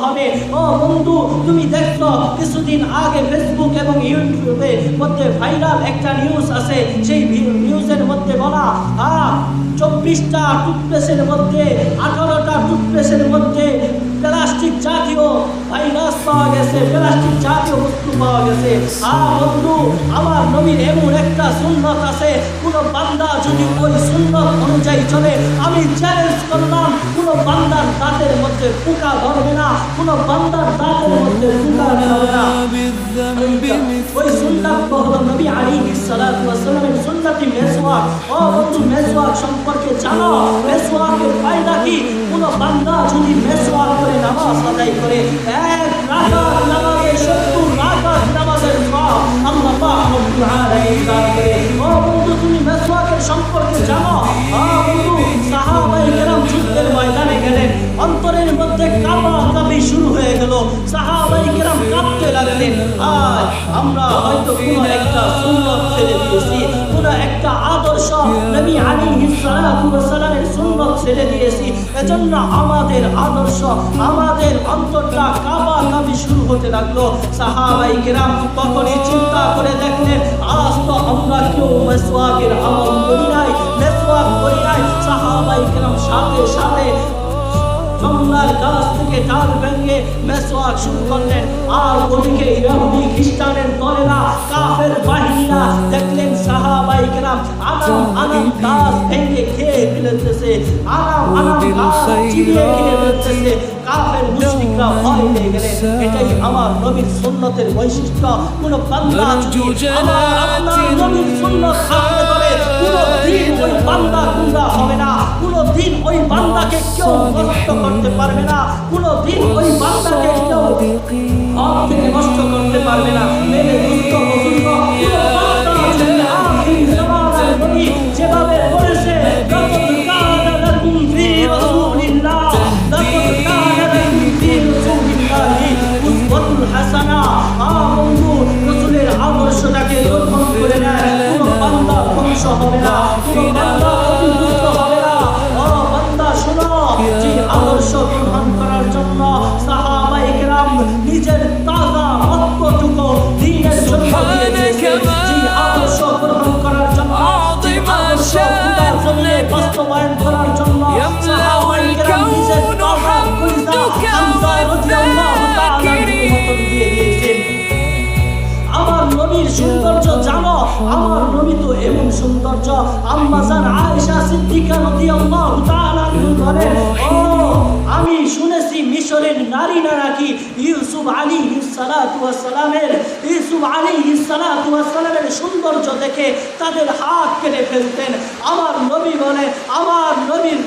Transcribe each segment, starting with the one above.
হবে। ও বন্ধু, তুমি দেখছো কিছুদিন আগে ফেসবুক এবং ইউটিউবের মধ্যে ভাইরাল একটা নিউজ আছে। সেই নিউজের মধ্যে বলা 24টা টুথপেস্টের মধ্যে 18টা টুথপেস্টের মধ্যে প্লাস্টিক জাতীয় ভাইরাস পাওয়া গেছে, প্লাস্টিক জাতীয় বস্তু পাওয়া গেছে। বন্ধু, আমার নবীর এমন একটা সুন্নত আছে, কোন বান্দা যদি ওই সুন্নত অনুযায়ী চলে, আমি চ্যালেঞ্জ করলাম কোন বান্দার দাঁতের মধ্যে পোকা ধরবে না, কোন বান্দার দাঁতের মধ্যে পোকা ধরবে না। ওই সুন্নাত হলো নবী আলাইহিস সালাতু ওয়াস সালামের সুন্নতি মেসওয়াক। ও বন্ধু, মেসওয়াক সম্পর্কে জানো? মেসওয়াকের ফায়দা কি? কোন বান্দা যদি মেসওয়াক করে নামাজ আদায় করে, এক রাকাত নামাজে 70 রাকাত নামাজের সওয়াব আল্লাহ পাক রব্বুল আলামিন দান করে। ও বন্ধু, তুমি মেসওয়াকের সম্পর্কে জানো? বন্ধু, সাহাবায়ে কেরাম যুদ্ধের ময়দানে গেলেন, অন্তরের মধ্যে কাঁপাকাঁপি শুরু হয়ে গেল, সাহাবায়ে কেরাম কাঁপতে লাগলেন। আজ আমরা হয়তো কোনো একটা সুন্নাত ছেড়ে দিয়েছি, কোনো একটা আদর্শ নবী আলাইহিস সালাতু ওয়াস সালামের সুন্নাত ছেড়ে দিয়েছি। এজন্য আমাদের আদর্শ, আমাদের অন্তরটা কাঁপাকাঁপি শুরু হতে লাগলো। সাহাবায়ে কেরাম তখনই চিন্তা করে দেখলেন, আজ তো আমরা কেউ মেসওয়াকের আমল করি নাই, মেসওয়াক করি নাই। সাহাবায়ে কেরাম সাথে সাথে জঙ্গলার গাছ থেকে ডাল ভেঙে মেসওয়াক শুরু করলেন। আর ওদিকে ইহুদি খ্রিস্টানের দলেরা, কাফের বাহিনীরা দেখলেন সাহাবায়ে কেরাম আনাম গাছ ভেঙে খেয়ে ফেলতেছে, আনাম গাছ চিবিয়ে খেয়ে ফেলতেছে। কাফের মুশরিকরা ভয় পেয়ে গেলেন। এটাই আমার নবীর সুন্নতের বৈশিষ্ট্য। কোন বান্দা যদি আপনার নবীর সুন্নত আঁকড়ে ধরে, কোনদিন ওই বান্দা গুমরাহ হবে না, কোনদিন ওই বান্দাকে কেউ নষ্ট করতে পারবে না, কোনদিন ওই বান্দাকে কেউ হক থেকে নষ্ট করতে পারবে না। মেরে দুষ্ট বুজুর্গ, কোন বান্দা যদি আখির জামানার নবী যেভাবে বলেছে, লাকাদ কানা লাকুম ফি রাসূলিল্লাহ, লাকাদ কানা লাকুম ফি রাসূলিল্লাহি উসওয়াতুন হাসানা। বন্ধু, রাসূলের আদর্শটাকে গ্রহণ করে নেয়, কোন বান্দা ধ্বংস হবে না, কোন বান্দা ক্ষতিগ্রস্ত হবে না। বান্দা শোনো, যে আদর্শ গ্রহণ করার জন্য সাহাবায়ে কেরাম নিজের তাজা রক্তটুকু দ্বীনের জন্য দিয়ে দিয়েছেন, যে আদর্শ গ্রহণ করার জন্য, যে আদর্শ খোদার জমিনে বাস্তবায়ন করার জন্য সাহাবায়ে কেরাম নিজের তাজা কলিজা হামজা রাদিয়াল্লাহু তাআলা দিয়ে দিয়েছেন। আমার নবীর সৌন্দর্য জানো? আমার নবী তো এমন সৌন্দর্য, আম্মা জান আয়েশা সিদ্দিকা রাদিয়াল্লাহু তাআলা বলেন, আমি শুনেছি মিশরের নারীরা নাকি ইউসুফ আলাইহিস সালাতু ওয়াস সালামের সৌন্দর্য দেখে তাদের হাত কেটে ফেলতেন। আমার নবী বলে, আমার নবীর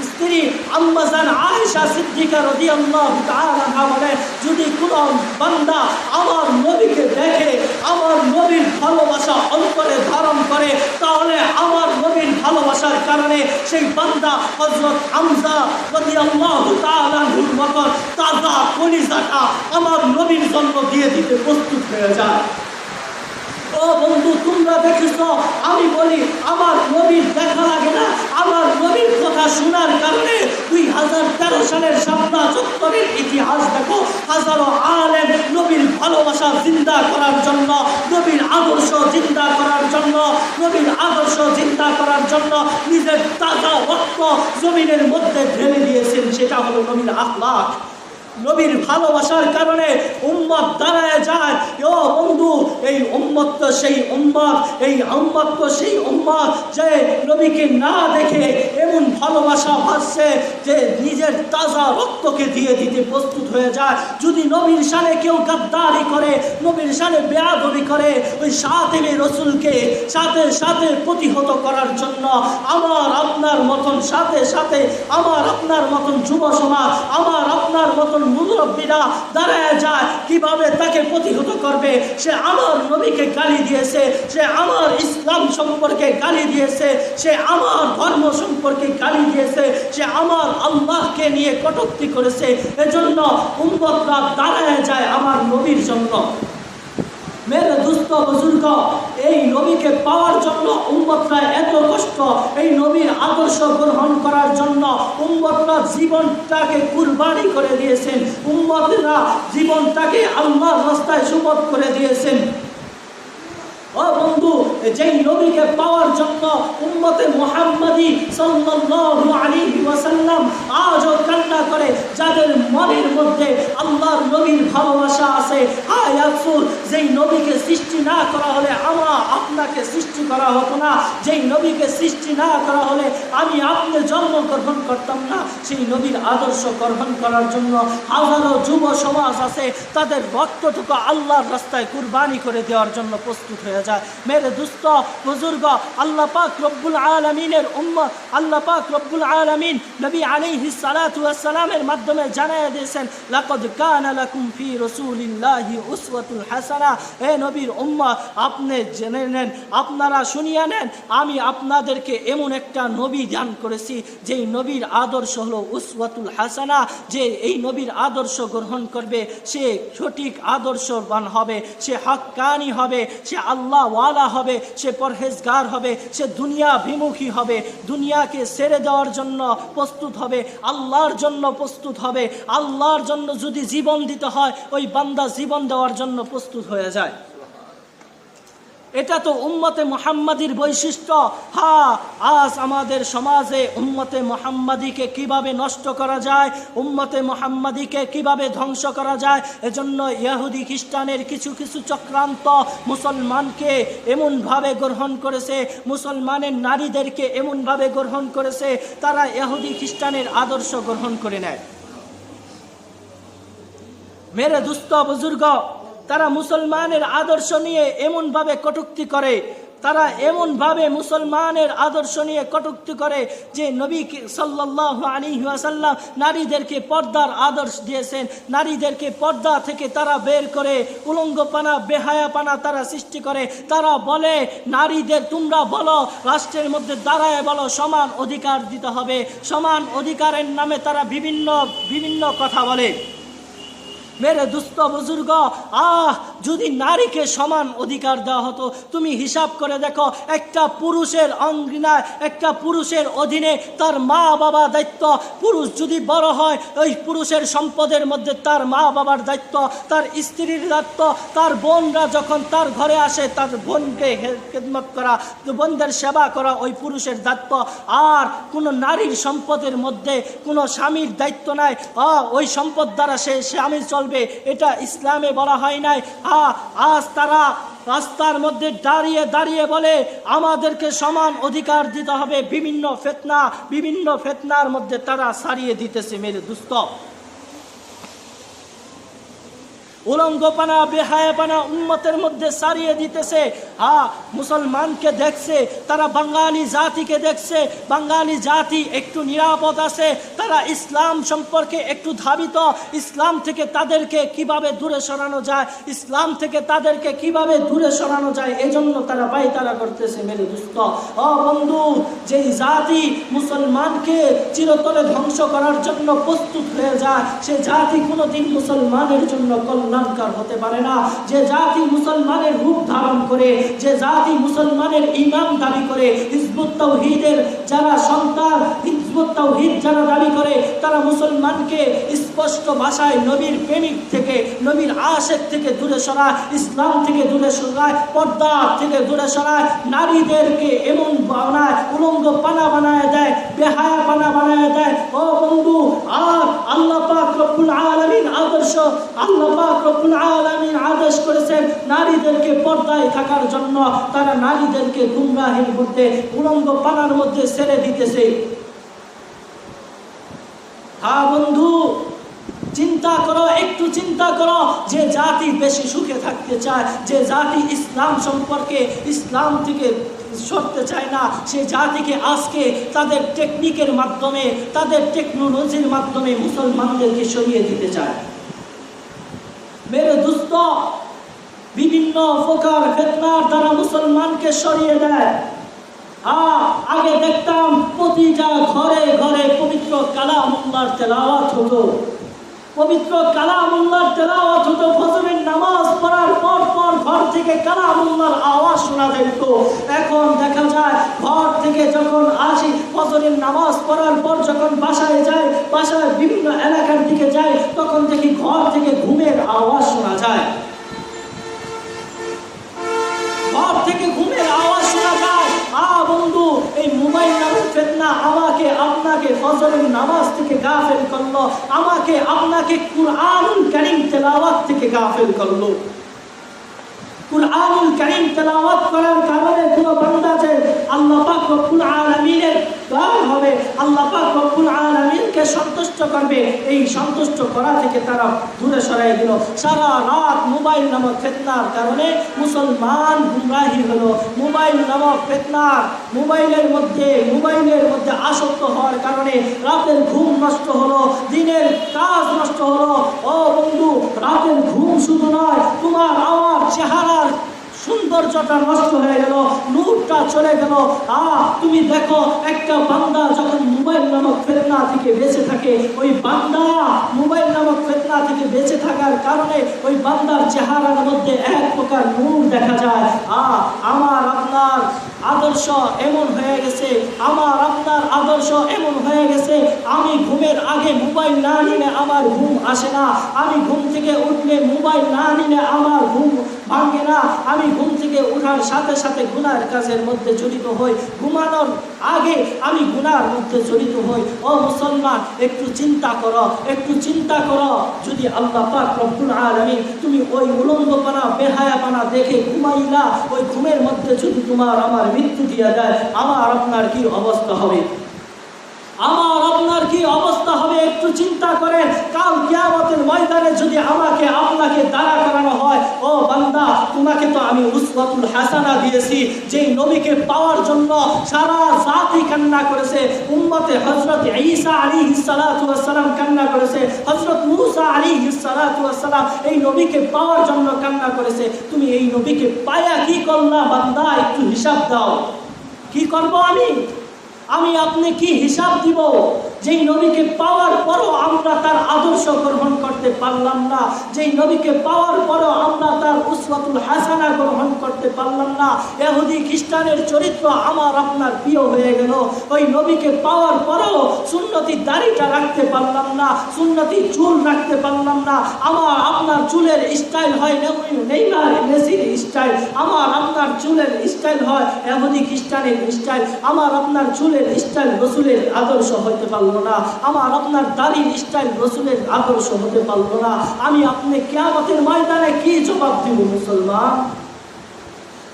স্ত্রী আম্মা জান আয়েশা সিদ্দিকা রাদিয়াল্লাহু তাআলা বলে, যদি কোনো বান্দা আমার নবীকে দেখে, আমার নবীর ভালোবাসা অন্তরে ধারণ করে, তাহলে আমার নবীর ভালোবাসার কারণে সেই বান্দা হযরত হামজা রাদিয়াল্লাহু তাআলার মতো তাজা কলিজাটা আমার নবীর জন্য দিয়ে দিতে প্রস্তুত হয়ে যায়। ও বন্ধু, তোমরা দেখেছো, আমি বলি আমার নবীর দেখা লাগে না, আমার নবীর কথা শোনার কারণে 2013 সালের শাপলা চত্বরের ইতিহাস দেখো, হাজারো আলেম নবীর ভালোবাসা জিন্দা করার জন্য, নবীর আদর্শ জিন্দা করার জন্য, নবীর আদর্শ জিন্দা করার জন্য নিজের তাজা রক্ত জমিনের মধ্যে ঢেলে দিয়েছেন। সেটা হলো নবীর আখলাক। নবীর ভালোবাসার কারণে উম্মত দাঁড়ায় যায়। ও বন্ধু, এই উম্মত তো সেই উম্মত, এই উম্মত তো সেই উম্মত যে নবীকে না দেখে এমন ভালোবাসা ভাসছে যে নিজের তাজা রক্তকে দিয়ে দিতে প্রস্তুত হয়ে যায়। যদি নবীর শানে কেউ গাদ্দারি করে, নবীর শানে বেয়াদবি করে, ওই সাথে রসুলকে সাথে সাথে প্রতিহত করার জন্য আমার আপনার মতন সাথে সাথে আমার আপনার মতন যুব সমাজ, আমার আপনার মতন মুরব্বীরা দাঁড়ায় যায়। কিভাবে তাকে প্রতিহত করবে? সে আমার নবীকে গালি দিয়েছে, সে আমার ইসলাম সম্পর্কে গালি দিয়েছে, সে আমার ধর্ম সম্পর্কে গালি দিয়েছে, সে আমার আল্লাহকে নিয়ে কটূক্তি করেছে। এজন্য উম্মতরা দাঁড়ায় যায় আমার নবীর জন্য। মেরে দুস্থ বুজুর্গ, এই নবীকে পাওয়ার জন্য উম্মতরা এত কষ্ট, এই নবীর আদর্শ গ্রহণ করার জন্য উম্মতরা জীবনটাকে কুরবানি করে দিয়েছেন। উম্মতেরা জীবনটাকে আল্লাহর রাস্তায় সুপথ করে দিয়েছেন। ও বন্ধু, যেই নবীকে পাওয়ার জন্য উম্মতে মুহাম্মাদি সাল্লাল্লাহু আলাইহি ওয়াসাল্লাম আজও কান্না করে, যাদের মনের মধ্যে আল্লাহর নবীর ভালোবাসা আছে। হায় আফসোস, যেই নবীকে সৃষ্টি না করা হলে আমরা আপনাকে সৃষ্টি করা হতো না, যেই নবীকে সৃষ্টি না করা হলে আমি আপনি জন্মগ্রহণ করতাম না। সেই নবীর আদর্শ গ্রহণ করার জন্য হাজারো যুব সমাজ আছে, তাদের রক্তটুকু আল্লাহর রাস্তায় কুরবানি করে দেওয়ার জন্য প্রস্তুত হয়ে যায়। মেরে দুস্থ বুজুর্গ, আল্লাহ পাক রব্বুল আলামিনের উম্মত, আল্লাহ পাক রব্বুল আলামিন নবী আলাইহিস সালাতু ওয়াস সালামের মাধ্যমে জানায়া দিয়েছেন, লাকাদ কানা লাকুম ফি রাসূলিল্লাহি উসওয়াতুল হাসানাহ। হে নবীর উম্মত, আপনি জেনে নেন, আপনারা শুনিয়া নেন, আমি আপনাদেরকে এমন একটা নবী দান করেছি যেই নবীর আদর্শ হলো উসওয়াতুল হাসানাহ। যে এই নবীর আদর্শ গ্রহণ করবে সে সঠিক আদর্শবান হবে, সে হক্কানি হবে, সে আল্লাহ ওয়ালা হবে, সে পরহেজগার হবে, সে দুনিয়া বিমুখী হবে, দুনিয়াকে ছেড়ে দেওয়ার জন্য প্রস্তুত হবে, আল্লাহর জন্য প্রস্তুত হবে। আল্লাহর জন্য যদি জীবন দিতে হয়, ওই বান্দা জীবন দেওয়ার জন্য প্রস্তুত হয়ে যায়। এটা তো উম্মতে মুহাম্মাদির বৈশিষ্ট্য। হ্যাঁ, আজ আমাদের সমাজে উম্মতে মুহাম্মাদিকে কিভাবে নষ্ট করা যায়, উম্মতে মুহাম্মাদিকে কিভাবে ধ্বংস করা যায়, এজন্য ইহুদি খ্রিস্টানের কিছু কিছু চক্রান্ত মুসলমানকে এমনভাবে গ্রহণ করেছে, মুসলমানের নারীদেরকে এমনভাবে গ্রহণ করেছে, তারা ইহুদি খ্রিস্টানের আদর্শ গ্রহণ করে নেয়। মেরে দুস্থ বুজুর্গ, তারা মুসলমানের আদর্শ নিয়ে এমনভাবে কটূক্তি করে, তারা এমনভাবে মুসলমানের আদর্শ নিয়ে কটূক্তি করে যে নবী সাল্লাল্লাহু আলাইহি ওয়াসাল্লাম নারীদেরকে পর্দার আদর্শ দিয়েছেন, নারীদেরকে পর্দা থেকে তারা বের করে উলঙ্গপানা বেহায়াপানা তারা সৃষ্টি করে। তারা বলে নারীদের, তোমরা বলো রাষ্ট্রের মধ্যে দাঁড়ায় বলো সমান অধিকার দিতে হবে, সমান অধিকারের নামে তারা বিভিন্ন কথা বলে। মেরে দুস্থ বুজুর্গ, যদি নারীকে সমান অধিকার দেওয়া হতো, তুমি হিসাব করে দেখো, একটা পুরুষের অঙ্গিনায়, একটা পুরুষের অধীনে তার মা বাবা দায়িত্ব। পুরুষ যদি বড় হয়, ওই পুরুষের সম্পদের মধ্যে তার মা বাবার দায়িত্ব, তার স্ত্রীর দায়িত্ব, তার বোনরা যখন তার ঘরে আসে তার বোনকে খেদমত করা, বোনদের সেবা করা ওই পুরুষের দায়িত্ব। আর কোনো নারীর সম্পদের মধ্যে কোনো স্বামীর দায়িত্ব নাই, ওই সম্পদ দ্বারা সে স্বামী চলবে, এটা ইসলামে বলা হয় নাই। আজ তারা রাস্তার মধ্যে দাঁড়িয়ে দাঁড়িয়ে বলে আমাদেরকে সমান অধিকার দিতে হবে, বিভিন্ন ফিতনার মধ্যে তারা ছাড়িয়ে দিতেছে। মেরে দুস্থ, উলঙ্গপানা বেহায়াপানা উম্মতের মধ্যে ছাড়িয়ে দিতেছে। মুসলমানকে দেখছে, তারা বাঙালি জাতিকে দেখছে, বাঙালি জাতি একটু নিরাপদ আছে, তারা ইসলাম সম্পর্কে একটু ধাবিত, ইসলাম থেকে তাদেরকে কিভাবে দূরে সরানো যায়, ইসলাম থেকে তাদেরকে কিভাবে দূরে সরানো যায়, এজন্য তারা পায়তারা করতেছে। মেরে দুস্থ বন্ধু, যেই জাতি মুসলমানকে চিরতরে ধ্বংস করার জন্য প্রস্তুত হয়ে যায়, সে জাতি কোনোদিন মুসলমানের জন্য কল্যাণকার হতে পারে না। যে জাতি মুসলমানের রূপ ধারণ করে, যে জাতি মুসলমানের ইমাম দাবি করে, হিজবুত তাওহীদের যারা সন্তান, হিজবুত তাওহীদ যারা দাবি করে, তারা মুসলমানকে স্পষ্ট ভাষায় নবীর প্রেমিক থেকে, নবীর আশেক থেকে দূরে সরায়, ইসলাম থেকে দূরে সরায়, পর্দা থেকে দূরে সরায়, নারীদেরকে এমন বানায়, উলঙ্গ পানা বানায় দেয়, বেহায়া পানা বানায় দেয়। ও বন্ধু, আর আল্লাহ পাক রব্বুল আলামিন আদর্শ, আল্লাহ পাক রব্বুল আলামিন আদেশ করেছেন নারীদেরকে পর্দায় থাকার জন্য। তারা নারীদেরকে গুমরাহির মধ্যে, উলঙ্গ পানার মধ্যে ছেড়ে দিতেছে। বন্ধু, চিন্তা করো, একটু চিন্তা করো, যে জাতি বেশি সুখে থাকতে চায়, যে জাতি ইসলাম সম্পর্কে, ইসলাম থেকে সরতে চায় না, সে জাতিকে আজকে তাদের টেকনিকের মাধ্যমে, তাদের টেকনোলজির মাধ্যমে মুসলমানদেরকে সরিয়ে দিতে চায়। মেরে দুস্থ, বিভিন্ন প্রকার ফিতনার দ্বারা মুসলমানকে সরিয়ে দেয়। আগে দেখতাম প্রতিটা ঘরে ঘরে পবিত্র কালামুল্লাহর তেলাওয়াত হতো, পবিত্র কালামুল্লাহর তেলাওয়াত হতো। ফজরের নামাজ পড়ার পর ঘর থেকে কালামুল্লাহর আওয়াজ শোনা যেত। এখন দেখা যায় ঘর থেকে যখন আসি, ফজরের নামাজ পড়ার পর যখন বাসায় যাই, বাসায় বিভিন্ন এলাকার দিকে যাই, তখন দেখি ঘর আপনাকে ফজরের নামাজ থেকে গাফেল করলো, আমাকে আপনাকে কুরআনুল কারীম তেলাওয়াত থেকে গাফেল করলো। কুরআনুল কারীম তেলাওয়াত করার কারণে কোনো বান্দা যে আল্লাহ পাক রব্বুল আলামিনের দোয়া হবে, আল্লাহ পাক রব্বুল আলামিনকে সন্তুষ্ট করবে, এই সন্তুষ্ট করা থেকে তারা দূরে সরাই দিল। সারা রাত মোবাইল নামক ফিতনার কারণে মুসলমান গুমরাহি হলো। মোবাইল নামক ফিতনার মোবাইলের মধ্যে আসক্ত হওয়ার কারণে রাতের ঘুম নষ্ট হলো, দিনের কাজ নষ্ট হলো। ও বন্ধু, রাতের ঘুম শুধু নয়, তোমার আমার চেহারার সৌন্দর্যটা নষ্ট হয়ে গেল, নূরটা চলে গেল। তুমি দেখো একটা বান্দা যখন মোবাইল নামক ফিতনা থেকে বেঁচে থাকে, ওই বান্দা মোবাইল নামক ফিতনা থেকে বেঁচে থাকার কারণে ওই বান্দার চেহারার মধ্যে এক প্রকার নূর দেখা যায়। আমার আপনার আদর্শ এমন হয়ে গেছে, আমার আপনার আদর্শ এমন হয়ে গেছে, আমি ঘুমের আগে মোবাইল না নিলে আমার ঘুম আসে না, আমি ঘুম থেকে উঠলে মোবাইল না নিলে আমার ঘুম ভাঙে না, আমি ঘুম থেকে ওঠার সাথে সাথে গুনার কাজের মধ্যে জড়িত হই, ঘুমানোর আগে আমি গুনার মধ্যে জড়িত হই। ও মুসলমান, একটু চিন্তা করো, একটু চিন্তা করো, যদি আল্লাহ পাক রব্বুল আলামিন তুমি ওই উলঙ্গপনা বেহায়াপনা দেখে ঘুমাইলা, ওই ঘুমের মধ্যে যদি তোমার আমার মৃত্যু দিয়ে দেয়, আমার আপনার কি অবস্থা হবে? আমার আপনার কি অবস্থা হবে? একটু চিন্তা করেন। কাল কিয়ামতের ময়দানে যদি আমাকে আপনাকে দাঁড়া করানো হয়, ও বান্দা, তোমাকে তো আমি উসওয়াতুল হাসানা দিয়েছি, যেই নবীকে পাওয়ার জন্য সারা জাতি কান্না করেছে। উম্মতে হযরত ঈসা আলাইহিস সালাতু ওয়াস সালাম কান্না করেছে, হযরত মূসা আলাইহিস সালাতু ওয়াস সালাম এই নবীকে পাওয়ার জন্য কান্না করেছে। তুমি এই নবীকে পায়া কি করলা বান্দা? একটু হিসাব দাও। কি করব আমি আপনি কি হিসাব দিব? যেই নবীকে পাওয়ার পরও আমরা তার আদর্শ গ্রহণ করতে পারলাম না, যেই নবীকে পাওয়ার পরও আমরা তার উসওয়াতুল হাসানা গ্রহণ করতে পারলাম না, ইহুদি খ্রিস্টানের চরিত্র আমার আপনার প্রিয় হয়ে গেল। ওই নবীকে পাওয়ার পরও সুন্নতি দাড়িটা রাখতে পারলাম না, সুন্নতি চুল রাখতে পারলাম না। আমার আপনার চুলের স্টাইল হয় নেইমার মেসির স্টাইল, আমার আপনার চুলের স্টাইল হয় ইহুদি খ্রিস্টানের স্টাইল, আমার আপনার চুলের স্টাইল রাসূলের আদর্শ হতে পারল না, আমার আপনার দাড়ির স্টাইল রাসূলের আদর্শ হতে পারল না। আমি আপনি কিয়ামতের ময়দানে কি জবাব দিব? মুসলমান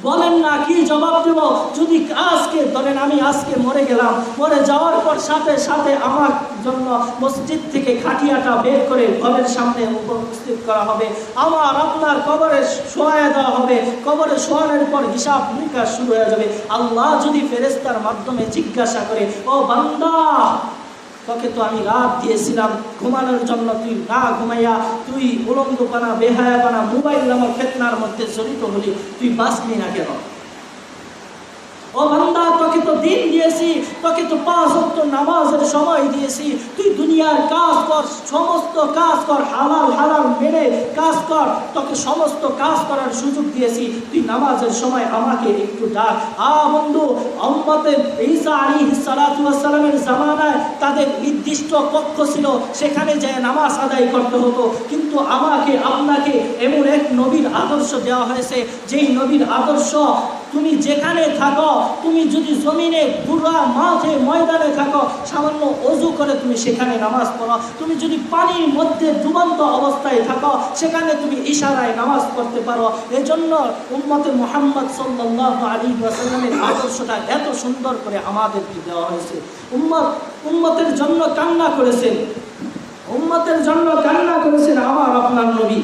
বলেন না, কি জবাব দেব? যদি আজকে ধরেন আমি আজকে মরে গেলাম, মরে যাওয়ার পর সাথে সাথে আমার জন্য মসজিদ থেকে খাটিয়াটা বের করে ঘরের সামনে উপস্থিত করা হবে, আমার আপনার কবরে শোয়া দেওয়া হবে, কবরে শোয়ানোর পর হিসাব নিকাশ শুরু হয়ে যাবে। আল্লাহ যদি ফেরেশতার মাধ্যমে জিজ্ঞাসা করে, ও বান্দা, তোকে তো আমি রাত দিয়েছিলাম ঘুমানোর জন্য, তুই না ঘুমাইয়া তুই উলঙ্গপনা বেহায়াপনা মোবাইল নামক ফিতনার মধ্যে জড়িত হলি, তুই বাঁচলি না কেন? ও বান্দা, তোকে তো দিন দিয়েছি, তোকে তো 5 ওয়াক্ত নামাজের সময় দিয়েছি, তুই দুনিয়ার কাজ কর, সমস্ত কাজ কর, হালাল হারাম মেনে কাজ কর, তোকে সমস্ত কাজ করার সুযোগ দিয়েছি, তুই নামাজের সময় আমাকে একটু ডাক। বন্ধু, উম্মতে ঈসা আলাইহিস সালাতু ওয়াস সালামের জামানায় তাদের নির্দিষ্ট কক্ষ ছিল, সেখানে যেয়ে নামাজ আদায় করতে হতো। কিন্তু আমাকে আপনাকে এমন এক নবীর আদর্শ দেওয়া হয়েছে, যেই নবীর আদর্শ তুমি যেখানে থাকো, তুমি যদি জমিনে পুরা মাঠে ময়দানে থাকো, সামান্য ওযু করে তুমি সেখানে নামাজ পড়ো, তুমি যদি পানির মধ্যে ডুবন্ত অবস্থায় থাকো, সেখানে তুমি ইশারায় নামাজ পড়তে পারো। এজন্য উম্মতে মুহাম্মদ সাল্লাল্লাহু আলাইহি ওয়াসাল্লামের আদর্শটা এত সুন্দর করে আমাদেরকে দেওয়া হয়েছে। উম্মতের জন্য কান্না করেছেন, উম্মতের জন্য কান্না করেছেন আমার আপনার নবী।